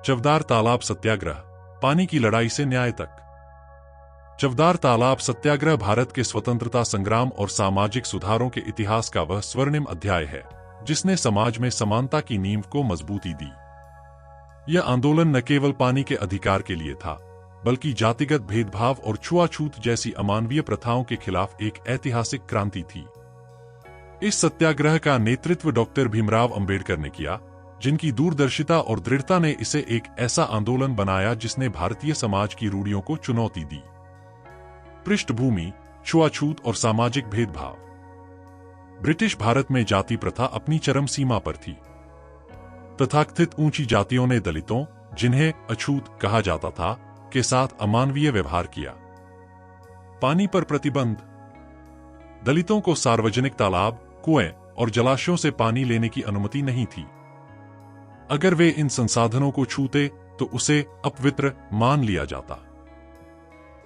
चवदार तालाब सत्याग्रह, पानी की लड़ाई से न्याय तक। चवदार तालाब सत्याग्रह भारत के स्वतंत्रता संग्राम और सामाजिक सुधारों के इतिहास का वह स्वर्णिम अध्याय है जिसने समाज में समानता की नींव को मजबूती दी। यह आंदोलन न केवल पानी के अधिकार के लिए था, बल्कि जातिगत भेदभाव और छुआछूत जैसी अमानवीय प्रथाओं के खिलाफ एक ऐतिहासिक क्रांति थी। इस सत्याग्रह का नेतृत्व डॉक्टर भीमराव अंबेडकर ने किया, जिनकी दूरदर्शिता और दृढ़ता ने इसे एक ऐसा आंदोलन बनाया जिसने भारतीय समाज की रूढ़ियों को चुनौती दी। पृष्ठभूमि, छुआछूत और सामाजिक भेदभाव। ब्रिटिश भारत में जाति प्रथा अपनी चरम सीमा पर थी। तथाकथित ऊंची जातियों ने दलितों, जिन्हें अछूत कहा जाता था, के साथ अमानवीय व्यवहार किया। पानी पर प्रतिबंध। दलितों को सार्वजनिक तालाब, कुएं और जलाशयों से पानी लेने की अनुमति नहीं थी। अगर वे इन संसाधनों को छूते तो उसे अपवित्र मान लिया जाता।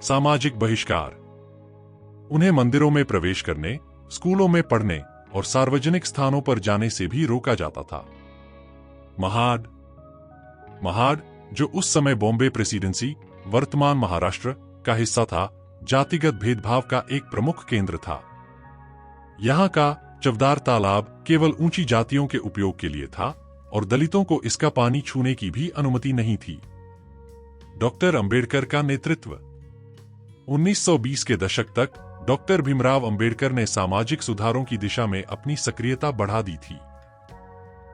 सामाजिक बहिष्कार। उन्हें मंदिरों में प्रवेश करने, स्कूलों में पढ़ने और सार्वजनिक स्थानों पर जाने से भी रोका जाता था। महाड, जो उस समय बॉम्बे प्रेसिडेंसी, वर्तमान महाराष्ट्र का हिस्सा था, जातिगत भेदभाव का एक प्रमुख केंद्र था। यहां का चवदार तालाब केवल ऊंची जातियों के उपयोग के लिए था और दलितों को इसका पानी छूने की भी अनुमति नहीं थी। डॉक्टर अंबेडकर का नेतृत्व। 1920 के दशक तक डॉक्टर भीमराव अंबेडकर ने सामाजिक सुधारों की दिशा में अपनी सक्रियता बढ़ा दी थी।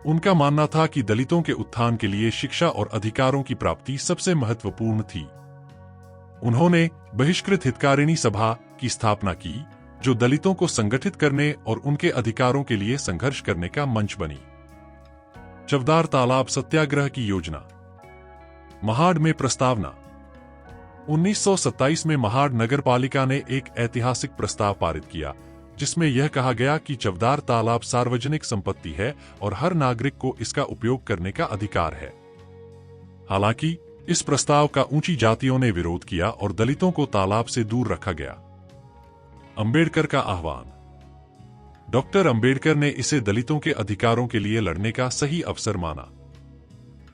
उनका मानना था कि दलितों के उत्थान के लिए शिक्षा और अधिकारों की प्राप्ति सबसे महत्वपूर्ण थी। उन्होंने बहिष्कृत हितकारिणी सभा की स्थापना की, जो दलितों को संगठित करने और उनके अधिकारों के लिए संघर्ष करने का मंच बनी। चवदार तालाब सत्याग्रह की योजना। महाड में प्रस्तावना। 1927 में महाड नगरपालिका ने एक ऐतिहासिक प्रस्ताव पारित किया, जिसमें यह कहा गया कि चवदार तालाब सार्वजनिक संपत्ति है और हर नागरिक को इसका उपयोग करने का अधिकार है। हालांकि इस प्रस्ताव का ऊंची जातियों ने विरोध किया और दलितों को तालाब से दूर रखा गया। अंबेडकर का आह्वान। डॉक्टर अंबेडकर ने इसे दलितों के अधिकारों के लिए लड़ने का सही अवसर माना।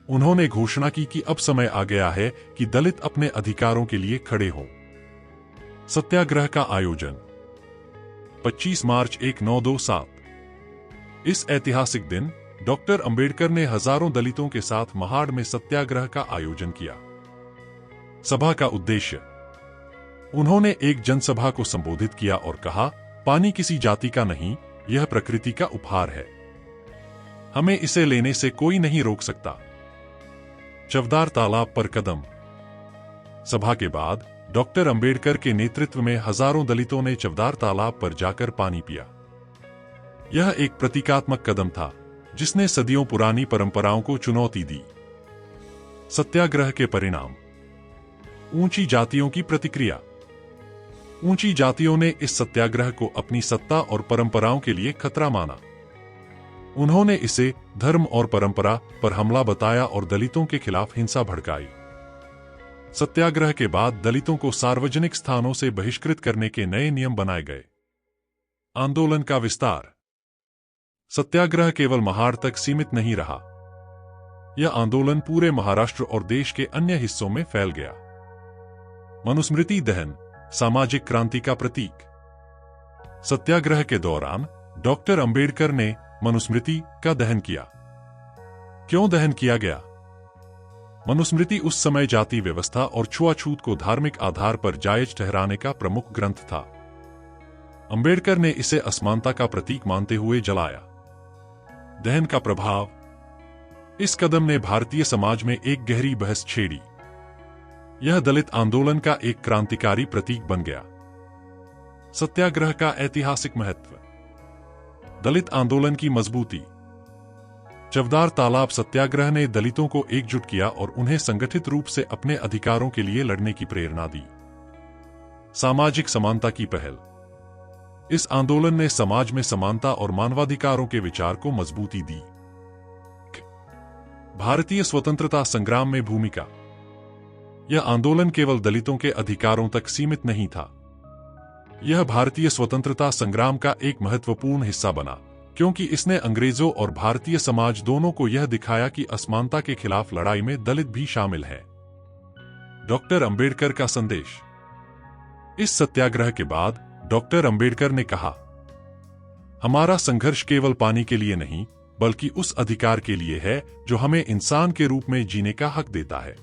उन्होंने घोषणा की कि अब समय आ गया है कि दलित अपने अधिकारों के लिए खड़े हों। सत्याग्रह का आयोजन 25 मार्च 1927। इस ऐतिहासिक दिन डॉक्टर अंबेडकर ने हजारों दलितों के साथ महाड में सत्याग्रह का आयोजन किया। सभा का उद्देश्य। उन्होंने एक जनसभा को संबोधित किया और कहा, पानी किसी जाति का नहीं, यह प्रकृति का उपहार है। हमें इसे लेने से कोई नहीं रोक सकता। चवदार तालाब पर कदम। सभा के बाद डॉक्टर अंबेडकर के नेतृत्व में हजारों दलितों ने चवदार तालाब पर जाकर पानी पिया। यह एक प्रतीकात्मक कदम था जिसने सदियों पुरानी परंपराओं को चुनौती दी। सत्याग्रह के परिणाम। ऊंची जातियों की प्रतिक्रिया। ऊंची जातियों ने इस सत्याग्रह को अपनी सत्ता और परंपराओं के लिए खतरा माना। उन्होंने इसे धर्म और परंपरा पर हमला बताया और दलितों के खिलाफ हिंसा भड़काई। सत्याग्रह के बाद दलितों को सार्वजनिक स्थानों से बहिष्कृत करने के नए नियम बनाए गए। आंदोलन का विस्तार। सत्याग्रह केवल महाड तक सीमित नहीं रहा। यह आंदोलन पूरे महाराष्ट्र और देश के अन्य हिस्सों में फैल गया। मनुस्मृति दहन, सामाजिक क्रांति का प्रतीक। सत्याग्रह के दौरान डॉक्टर अंबेडकर ने मनुस्मृति का दहन किया। क्यों दहन किया गया? मनुस्मृति उस समय जाति व्यवस्था और छुआछूत को धार्मिक आधार पर जायज ठहराने का प्रमुख ग्रंथ था। अंबेडकर ने इसे असमानता का प्रतीक मानते हुए जलाया। दहन का प्रभाव। इस कदम ने भारतीय समाज में एक गहरी बहस छेड़ी। यह दलित आंदोलन का एक क्रांतिकारी प्रतीक बन गया। सत्याग्रह का ऐतिहासिक महत्व। दलित आंदोलन की मजबूती। चवदार तालाब सत्याग्रह ने दलितों को एकजुट किया और उन्हें संगठित रूप से अपने अधिकारों के लिए लड़ने की प्रेरणा दी। सामाजिक समानता की पहल। इस आंदोलन ने समाज में समानता और मानवाधिकारों के विचार को मजबूती दी। भारतीय स्वतंत्रता संग्राम में भूमिका। यह आंदोलन केवल दलितों के अधिकारों तक सीमित नहीं था। यह भारतीय स्वतंत्रता संग्राम का एक महत्वपूर्ण हिस्सा बना, क्योंकि इसने अंग्रेजों और भारतीय समाज दोनों को यह दिखाया कि असमानता के खिलाफ लड़ाई में दलित भी शामिल है। डॉक्टर अंबेडकर का संदेश। इस सत्याग्रह के बाद डॉक्टर अंबेडकर ने कहा, हमारा संघर्ष केवल पाने के लिए नहीं बल्कि उस अधिकार के लिए है जो हमें इंसान के रूप में जीने का हक देता है।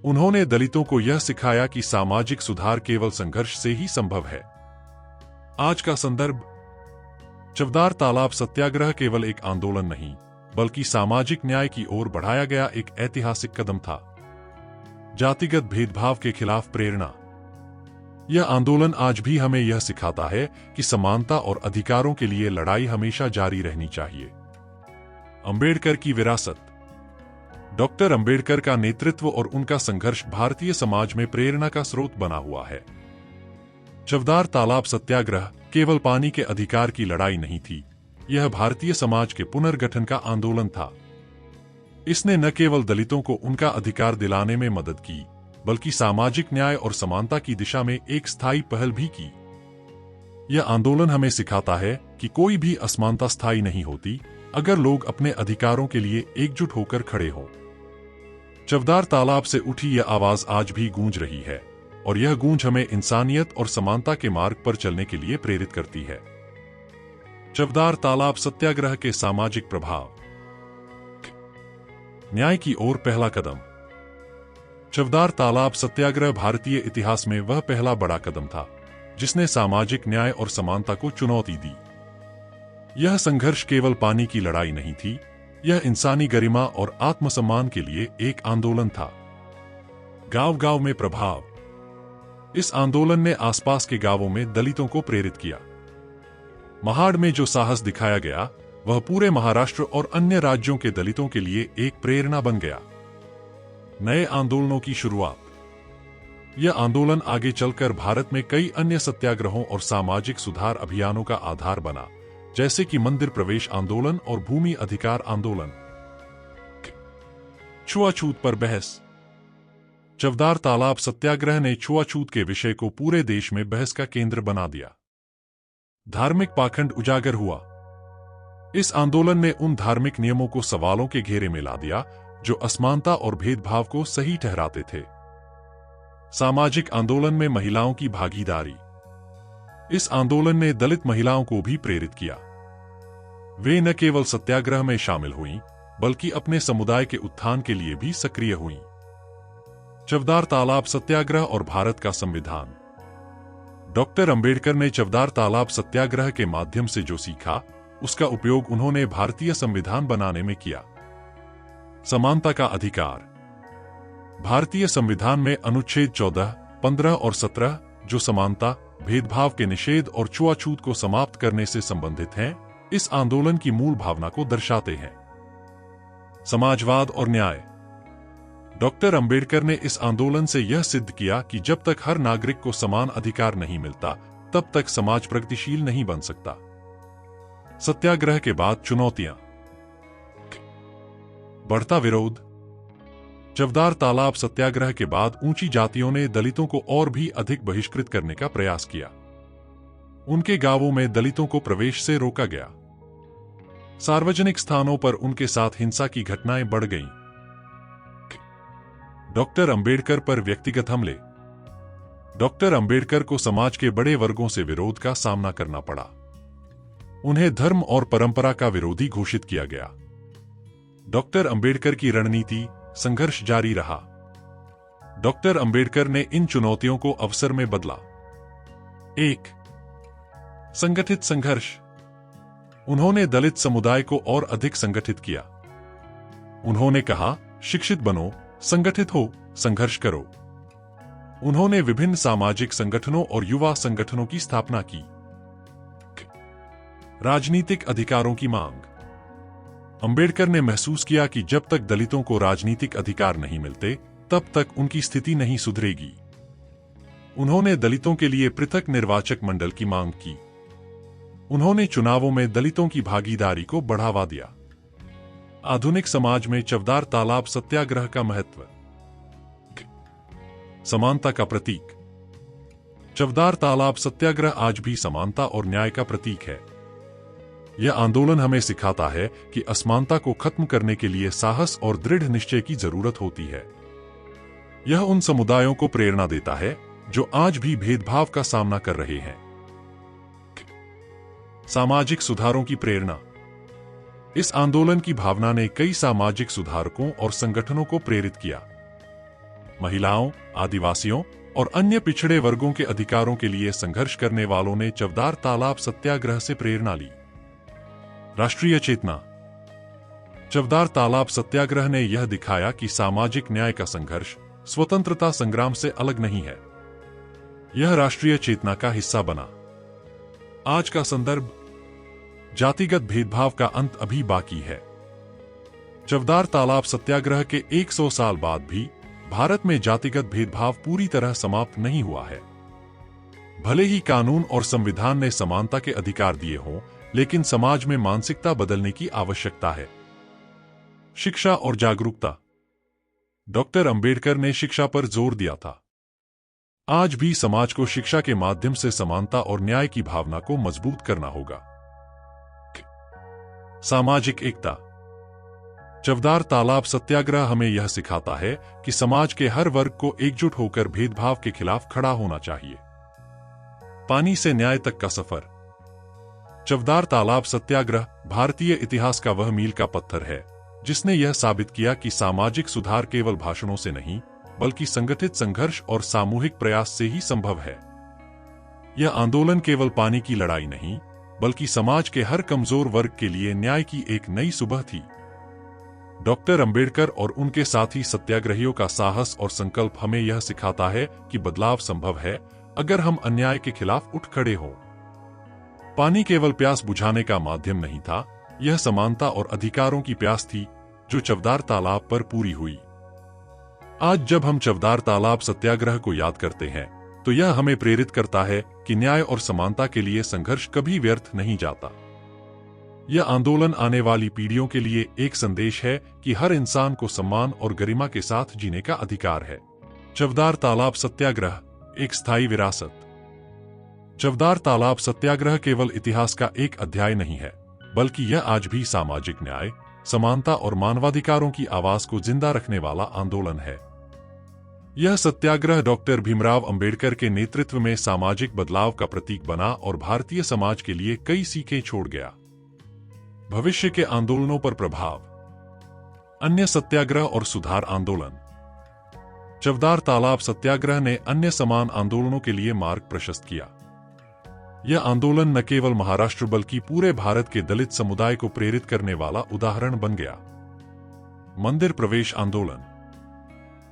उन्होंने दलितों को यह सिखाया कि सामाजिक सुधार केवल संघर्ष से ही संभव है। आज का संदर्भ। चवदार तालाब सत्याग्रह केवल एक आंदोलन नहीं बल्कि सामाजिक न्याय की ओर बढ़ाया गया एक ऐतिहासिक कदम था। जातिगत भेदभाव के खिलाफ प्रेरणा। यह आंदोलन आज भी हमें यह सिखाता है कि समानता और अधिकारों के लिए लड़ाई हमेशा जारी रहनी चाहिए। अंबेडकर की विरासत। डॉक्टर अंबेडकर का नेतृत्व और उनका संघर्ष भारतीय समाज में प्रेरणा का स्रोत बना हुआ है। चवदार तालाब सत्याग्रह केवल पानी के अधिकार की लड़ाई नहीं थी, यह भारतीय समाज के पुनर्गठन का आंदोलन था। इसने न केवल दलितों को उनका अधिकार दिलाने में मदद की बल्कि सामाजिक न्याय और समानता की दिशा में एक स्थायी पहल भी की। यह आंदोलन हमें सिखाता है कि कोई भी असमानता स्थायी नहीं होती अगर लोग अपने अधिकारों के लिए एकजुट होकर खड़े हों। चवदार तालाब से उठी यह आवाज आज भी गूंज रही है और यह गूंज हमें इंसानियत और समानता के मार्ग पर चलने के लिए प्रेरित करती है। चवदार तालाब सत्याग्रह के सामाजिक प्रभाव। न्याय की ओर पहला कदम। चवदार तालाब सत्याग्रह भारतीय इतिहास में वह पहला बड़ा कदम था जिसने सामाजिक न्याय और समानता को चुनौती दी। यह संघर्ष केवल पानी की लड़ाई नहीं थी, यह इंसानी गरिमा और आत्मसम्मान के लिए एक आंदोलन था। गांव-गांव में प्रभाव। इस आंदोलन ने आसपास के गांवों में दलितों को प्रेरित किया। महाड़ में जो साहस दिखाया गया वह पूरे महाराष्ट्र और अन्य राज्यों के दलितों के लिए एक प्रेरणा बन गया। नए आंदोलनों की शुरुआत। यह आंदोलन आगे चलकर भारत में कई अन्य सत्याग्रहों और सामाजिक सुधार अभियानों का आधार बना, जैसे कि मंदिर प्रवेश आंदोलन और भूमि अधिकार आंदोलन। छुआछूत पर बहस। चवदार तालाब सत्याग्रह ने छुआछूत के विषय को पूरे देश में बहस का केंद्र बना दिया। धार्मिक पाखंड उजागर हुआ। इस आंदोलन ने उन धार्मिक नियमों को सवालों के घेरे में ला दिया जो असमानता और भेदभाव को सही ठहराते थे। सामाजिक आंदोलन में महिलाओं की भागीदारी। इस आंदोलन ने दलित महिलाओं को भी प्रेरित किया। वे न केवल सत्याग्रह में शामिल हुईं, बल्कि अपने समुदाय के उत्थान के लिए भी सक्रिय हुईं। चवदार तालाब सत्याग्रह और भारत का संविधान। डॉक्टर अंबेडकर ने चवदार तालाब सत्याग्रह के माध्यम से जो सीखा, उसका उपयोग उन्होंने भारतीय संविधान बनाने में किया। समानता का अधिकार। भारतीय संविधान में अनुच्छेद 14, 15 और 17 जो समानता, भेदभाव के निषेध और छुआछूत को समाप्त करने से संबंधित हैं, इस आंदोलन की मूल भावना को दर्शाते हैं। समाजवाद और न्याय। डॉक्टर अंबेडकर ने इस आंदोलन से यह सिद्ध किया कि जब तक हर नागरिक को समान अधिकार नहीं मिलता, तब तक समाज प्रगतिशील नहीं बन सकता। सत्याग्रह के बाद चुनौतियां। बढ़ता विरोध। चवदार तालाब सत्याग्रह के बाद ऊंची जातियों ने दलितों को और भी अधिक बहिष्कृत करने का प्रयास किया। उनके गांवों में दलितों को प्रवेश से रोका गया। सार्वजनिक स्थानों पर उनके साथ हिंसा की घटनाएं बढ़ गईं। डॉक्टर अंबेडकर पर व्यक्तिगत हमले। डॉक्टर अंबेडकर को समाज के बड़े वर्गों से विरोध का सामना करना पड़ा। उन्हें धर्म और परंपरा का विरोधी घोषित किया गया। डॉक्टर अंबेडकर की रणनीति संघर्ष जारी रहा। डॉक्टर अंबेडकर ने इन चुनौतियों को अवसर में बदला। 1. संगठित संघर्ष। उन्होंने दलित समुदाय को और अधिक संगठित किया। उन्होंने कहा, शिक्षित बनो, संगठित हो, संघर्ष करो। उन्होंने विभिन्न सामाजिक संगठनों और युवा संगठनों की स्थापना की। राजनीतिक अधिकारों की मांग। अंबेडकर ने महसूस किया कि जब तक दलितों को राजनीतिक अधिकार नहीं मिलते, तब तक उनकी स्थिति नहीं सुधरेगी। उन्होंने दलितों के लिए पृथक निर्वाचक मंडल की मांग की। उन्होंने चुनावों में दलितों की भागीदारी को बढ़ावा दिया। आधुनिक समाज में चवदार तालाब सत्याग्रह का महत्व। समानता का प्रतीक। चवदार तालाब सत्याग्रह आज भी समानता और न्याय का प्रतीक है। यह आंदोलन हमें सिखाता है कि असमानता को खत्म करने के लिए साहस और दृढ़ निश्चय की जरूरत होती है। यह उन समुदायों को प्रेरणा देता है जो आज भी भेदभाव का सामना कर रहे हैं। सामाजिक सुधारों की प्रेरणा। इस आंदोलन की भावना ने कई सामाजिक सुधारकों और संगठनों को प्रेरित किया। महिलाओं, आदिवासियों और अन्य पिछड़े वर्गों के अधिकारों के लिए संघर्ष करने वालों ने चवदार तालाब सत्याग्रह से प्रेरणा ली। राष्ट्रीय चेतना। चवदार तालाब सत्याग्रह ने यह दिखाया कि सामाजिक न्याय का संघर्ष स्वतंत्रता संग्राम से अलग नहीं है। यह राष्ट्रीय चेतना का हिस्सा बना। आज का संदर्भ। जातिगत भेदभाव का अंत अभी बाकी है। चवदार तालाब सत्याग्रह के 100 साल बाद भी भारत में जातिगत भेदभाव पूरी तरह समाप्त नहीं हुआ है। भले ही कानून और संविधान ने समानता के अधिकार दिए हों, लेकिन समाज में मानसिकता बदलने की आवश्यकता है। शिक्षा और जागरूकता। डॉक्टर अंबेडकर ने शिक्षा पर जोर दिया था। आज भी समाज को शिक्षा के माध्यम से समानता और न्याय की भावना को मजबूत करना होगा। सामाजिक एकता। चवदार तालाब सत्याग्रह हमें यह सिखाता है कि समाज के हर वर्ग को एकजुट होकर भेदभाव के खिलाफ खड़ा होना चाहिए। पानी से न्याय तक का सफर। चवदार तालाब सत्याग्रह भारतीय इतिहास का वह मील का पत्थर है जिसने यह साबित किया कि सामाजिक सुधार केवल भाषणों से नहीं, बल्कि संगठित संघर्ष और सामूहिक प्रयास से ही संभव है। यह आंदोलन केवल पानी की लड़ाई नहीं, बल्कि समाज के हर कमजोर वर्ग के लिए न्याय की एक नई सुबह थी। डॉक्टर अंबेडकर और उनके साथी सत्याग्रहियों का साहस और संकल्प हमें यह सिखाता है कि बदलाव संभव है अगर हम अन्याय के खिलाफ उठ खड़े हों। पानी केवल प्यास बुझाने का माध्यम नहीं था, यह समानता और अधिकारों की प्यास थी जो चवदार तालाब पर पूरी हुई। आज जब हम चवदार तालाब सत्याग्रह को याद करते हैं, तो यह हमें प्रेरित करता है कि न्याय और समानता के लिए संघर्ष कभी व्यर्थ नहीं जाता। यह आंदोलन आने वाली पीढ़ियों के लिए एक संदेश है कि हर इंसान को सम्मान और गरिमा के साथ जीने का अधिकार है। चवदार तालाब सत्याग्रह एक स्थायी विरासत। चवदार तालाब सत्याग्रह केवल इतिहास का एक अध्याय नहीं है, बल्कि यह आज भी सामाजिक न्याय, समानता और मानवाधिकारों की आवाज को जिंदा रखने वाला आंदोलन है। यह सत्याग्रह डॉक्टर भीमराव अंबेडकर के नेतृत्व में सामाजिक बदलाव का प्रतीक बना और भारतीय समाज के लिए कई सीखें छोड़ गया। भविष्य के आंदोलनों पर प्रभाव। अन्य सत्याग्रह और सुधार आंदोलन। चवदार तालाब सत्याग्रह ने अन्य समान आंदोलनों के लिए मार्ग प्रशस्त किया। यह आंदोलन न केवल महाराष्ट्र बल्कि पूरे भारत के दलित समुदाय को प्रेरित करने वाला उदाहरण बन गया। मंदिर प्रवेश आंदोलन।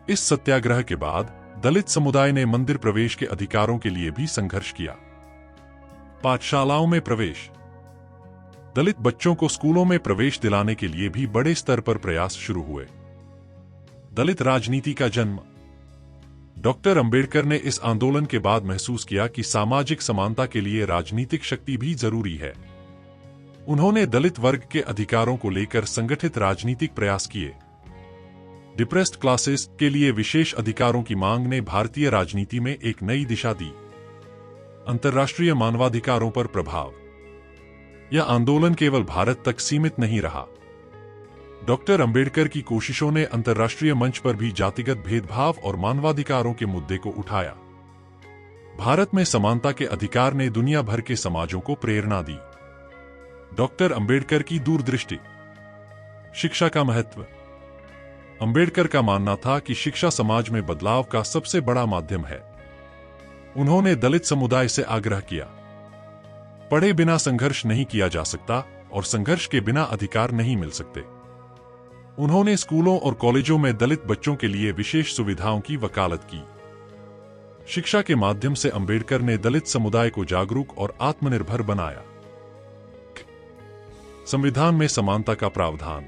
इस सत्याग्रह के बाद दलित समुदाय ने मंदिर प्रवेश के अधिकारों के लिए भी संघर्ष किया। पाठशालाओं में प्रवेश। दलित बच्चों को स्कूलों में प्रवेश दिलाने के लिए भी बड़े स्तर पर प्रयास शुरू हुए। दलित राजनीति का जन्म। डॉक्टर अंबेडकर ने इस आंदोलन के बाद महसूस किया कि सामाजिक समानता के लिए राजनीतिक शक्ति भी जरूरी है। उन्होंने दलित वर्ग के अधिकारों को लेकर संगठित राजनीतिक प्रयास किए। डिप्रेस्ड क्लासेस के लिए विशेष अधिकारों की मांग ने भारतीय राजनीति में एक नई दिशा दी। अंतर्राष्ट्रीय मानवाधिकारों पर प्रभाव। यह आंदोलन केवल भारत तक सीमित नहीं रहा। डॉक्टर अंबेडकर की कोशिशों ने अंतर्राष्ट्रीय मंच पर भी जातिगत भेदभाव और मानवाधिकारों के मुद्दे को उठाया। भारत में समानता के अधिकार ने दुनिया भर के समाजों को प्रेरणा दी। डॉक्टर अंबेडकर की दूरदृष्टि। शिक्षा का महत्व। अंबेडकर का मानना था कि शिक्षा समाज में बदलाव का सबसे बड़ा माध्यम है। उन्होंने दलित समुदाय से आग्रह किया, पढ़े बिना संघर्ष नहीं किया जा सकता और संघर्ष के बिना अधिकार नहीं मिल सकते। उन्होंने स्कूलों और कॉलेजों में दलित बच्चों के लिए विशेष सुविधाओं की वकालत की। शिक्षा के माध्यम से अंबेडकर ने दलित समुदाय को जागरूक और आत्मनिर्भर बनाया। संविधान में समानता का प्रावधान।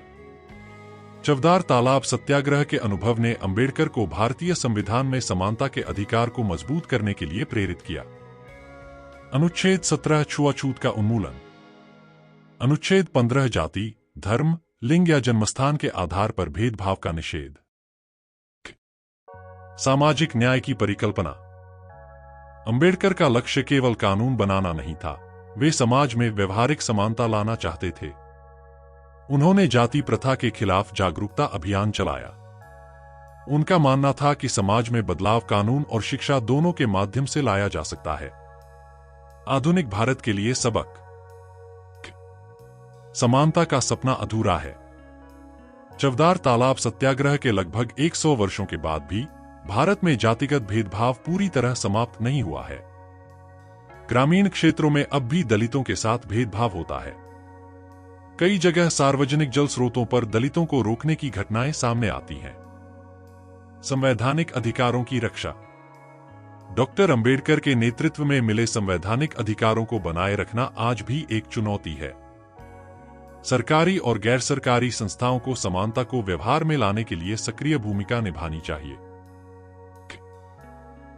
चवदार तालाब सत्याग्रह के अनुभव ने अंबेडकर को भारतीय संविधान में समानता के अधिकार को मजबूत करने के लिए प्रेरित किया। अनुच्छेद 17 छुआछूत का उन्मूलन। अनुच्छेद 15 जाति, धर्म, लिंग या जन्मस्थान के आधार पर भेदभाव का निषेध। सामाजिक न्याय की परिकल्पना। अंबेडकर का लक्ष्य केवल कानून बनाना नहीं था, वे समाज में व्यवहारिक समानता लाना चाहते थे। उन्होंने जाति प्रथा के खिलाफ जागरूकता अभियान चलाया। उनका मानना था कि समाज में बदलाव कानून और शिक्षा दोनों के माध्यम से लाया जा सकता है। आधुनिक भारत के लिए सबक। समानता का सपना अधूरा है। चवदार तालाब सत्याग्रह के लगभग 100 वर्षों के बाद भी भारत में जातिगत भेदभाव पूरी तरह समाप्त नहीं हुआ है। ग्रामीण क्षेत्रों में अब भी दलितों के साथ भेदभाव होता है। कई जगह सार्वजनिक जल स्रोतों पर दलितों को रोकने की घटनाएं सामने आती हैं। संवैधानिक अधिकारों की रक्षा। डॉक्टर अंबेडकर के नेतृत्व में मिले संवैधानिक अधिकारों को बनाए रखना आज भी एक चुनौती है। सरकारी और गैर सरकारी संस्थाओं को समानता को व्यवहार में लाने के लिए सक्रिय भूमिका निभानी चाहिए।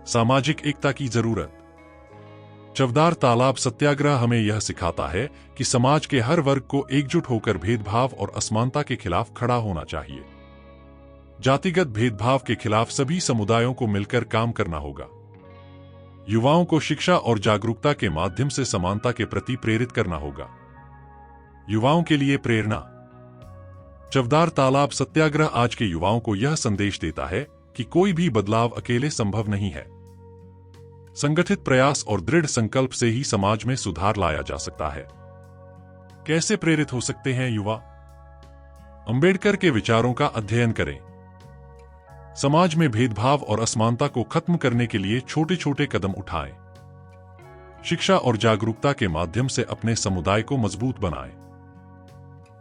सामाजिक एकता की जरूरत। चवदार तालाब सत्याग्रह हमें यह सिखाता है कि समाज के हर वर्ग को एकजुट होकर भेदभाव और असमानता के खिलाफ खड़ा होना चाहिए। जातिगत भेदभाव के खिलाफ सभी समुदायों को मिलकर काम करना होगा। युवाओं को शिक्षा और जागरूकता के माध्यम से समानता के प्रति प्रेरित करना होगा। युवाओं के लिए प्रेरणा। चवदार तालाब सत्याग्रह आज के युवाओं को यह संदेश देता है कि कोई भी बदलाव अकेले संभव नहीं है। संगठित प्रयास और दृढ़ संकल्प से ही समाज में सुधार लाया जा सकता है। कैसे प्रेरित हो सकते हैं युवा? अंबेडकर के विचारों का अध्ययन करें। समाज में भेदभाव और असमानता को खत्म करने के लिए छोटे छोटे कदम उठाएं। शिक्षा और जागरूकता के माध्यम से अपने समुदाय को मजबूत बनाएं।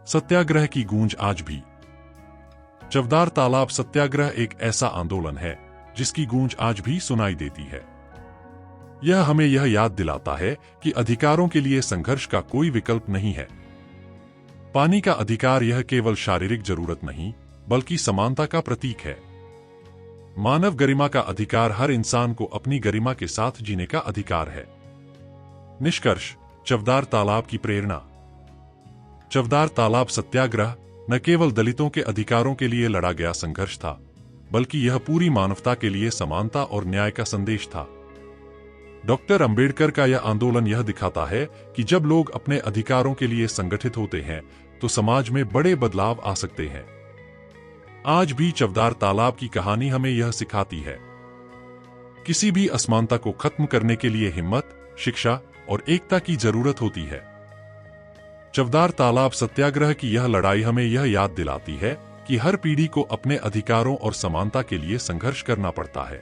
सत्याग्रह की गूंज आज भी। चवदार तालाब सत्याग्रह एक ऐसा आंदोलन है जिसकी गूंज आज भी सुनाई देती है। यह हमें यह याद दिलाता है कि अधिकारों के लिए संघर्ष का कोई विकल्प नहीं है। पानी का अधिकार यह केवल शारीरिक जरूरत नहीं बल्कि समानता का प्रतीक है। मानव गरिमा का अधिकार हर इंसान को अपनी गरिमा के साथ जीने का अधिकार है। निष्कर्ष। चवदार तालाब की प्रेरणा। चवदार तालाब सत्याग्रह न केवल दलितों के अधिकारों के लिए लड़ा गया संघर्ष था, बल्कि यह पूरी मानवता के लिए समानता और न्याय का संदेश था। डॉक्टर अंबेडकर का यह आंदोलन यह दिखाता है कि जब लोग अपने अधिकारों के लिए संगठित होते हैं तो समाज में बड़े बदलाव आ सकते हैं। आज भी चवदार तालाब की कहानी हमें यह सिखाती है, किसी भी असमानता को खत्म करने के लिए हिम्मत, शिक्षा और एकता की जरूरत होती है। चवदार तालाब सत्याग्रह की यह लड़ाई हमें यह याद दिलाती है कि हर पीढ़ी को अपने अधिकारों और समानता के लिए संघर्ष करना पड़ता है।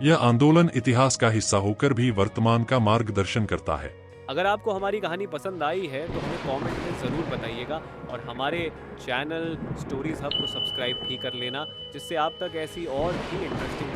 यह आंदोलन इतिहास का हिस्सा होकर भी वर्तमान का मार्गदर्शन करता है। अगर आपको हमारी कहानी पसंद आई है तो हमें कमेंट में ज़रूर बताइएगा और हमारे चैनल स्टोरीज हब को सब्सक्राइब भी कर लेना, जिससे आप तक ऐसी और भी इंटरेस्टिंग